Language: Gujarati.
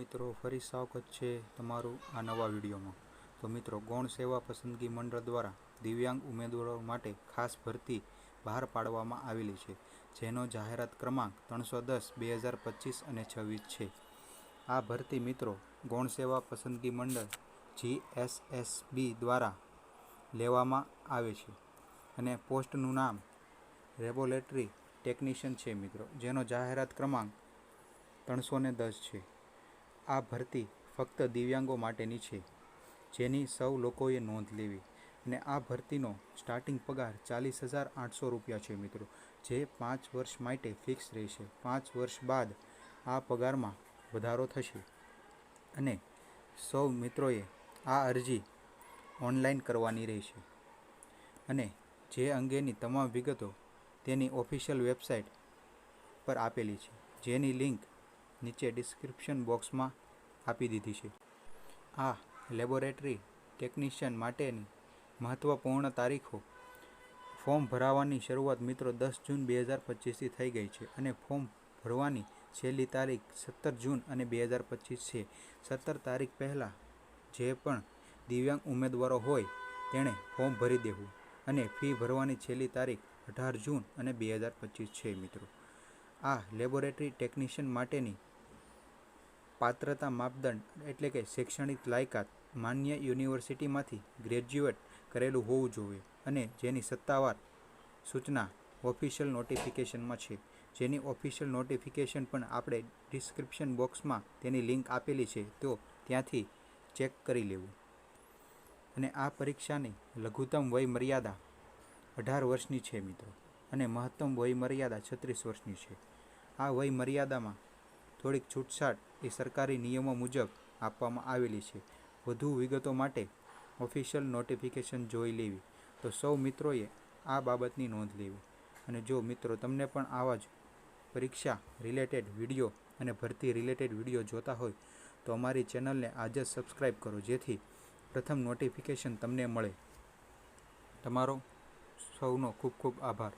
મિત્રો ફરી સ્વાગત છે તમારું આ નવા વિડીયોમાં। તો મિત્રો ગૌણ સેવા પસંદગી મંડળ દ્વારા દિવ્યાંગ ઉમેદવારો માટે ખાસ ભરતી બહાર પાડવામાં આવેલી છે, જેનો જાહેરાત ક્રમાંક 310/2025 અને 26 છે। આ ભરતી મિત્રો ગૌણ સેવા પસંદગી મંડળ GSSB દ્વારા લેવામાં આવે છે અને પોસ્ટનું નામ લેબોરેટરી ટેકનિશિયન છે મિત્રો, જેનો જાહેરાત ક્રમાંક 310 છે। આ ભરતી ફક્ત દિવ્યાંગો માટેની છે, જેની સૌ લોકોએ નોંધ લેવી। અને આ ભરતીનો સ્ટાર્ટિંગ પગાર 40,800 રૂપિયા છે મિત્રો, જે 5 વર્ષ માટે ફિક્સ રહેશે। 5 વર્ષ બાદ આ પગારમાં વધારો થશે અને સૌ મિત્રોએ આ અરજી ઓનલાઈન કરવાની રહેશે અને જે અંગેની તમામ વિગતો તેની ઓફિશિયલ વેબસાઇટ પર આપેલી છે, જેની લિંક નીચે ડિસ્ક્રિપ્શન બોક્સમાં આપી દીધી છે। આ લેબોરેટરી ટેકનિશિયન માટેની મહત્વપૂર્ણ તારીખો: ફોર્મ ભરવાની શરૂઆત મિત્રો 10 જૂન 2025થી થઈ ગઈ છે અને ફોર્મ ભરવાની છેલ્લી તારીખ 17 જૂન અને 2025 છે। 17 તારીખ પહેલાં જે પણ દિવ્યાંગ ઉમેદવારો હોય તેણે ફોર્મ ભરી દેવું અને ફી ભરવાની છેલ્લી તારીખ 18 જૂન અને 2025 છે મિત્રો। આ લેબોરેટરી ટેકનિશિયન માટેની પાત્રતા માપદંડ એટલે કે શૈક્ષણિક લાયકાત માન્ય યુનિવર્સિટીમાંથી ગ્રેજ્યુએટ કરેલું હોવું જોઈએ અને જેની સત્તાવાર સૂચના ઓફિશિયલ નોટિફિકેશનમાં છે, જેની ઓફિશિયલ નોટિફિકેશન પણ આપણે ડિસ્ક્રિપ્શન બોક્સમાં તેની લિંક આપેલી છે, તો ત્યાંથી ચેક કરી લેવું। અને આ પરીક્ષાની લઘુત્તમ વય મર્યાદા 18 વર્ષની છે મિત્રો અને મહત્તમ વય મર્યાદા 36 વર્ષની છે। આ વય મર્યાદામાં થોડીક છૂટછાટ એ સરકારી નિયમો મુજબ આપવામાં આવેલી છે। વધુ વિગતો માટે ઓફિશિયલ નોટિફિકેશન જોઈ લેવી। તો સૌ મિત્રોએ આ બાબતની નોંધ લેવી। અને જો મિત્રો તમને પણ આવા જ પરીક્ષા રિલેટેડ વિડીયો અને ભરતી રિલેટેડ વિડીયો જોતા હોય તો અમારી ચેનલને આજે જ સબસ્ક્રાઈબ કરો, જેથી પ્રથમ નોટિફિકેશન તમને મળે। તમારો સૌનો ખૂબ ખૂબ આભાર।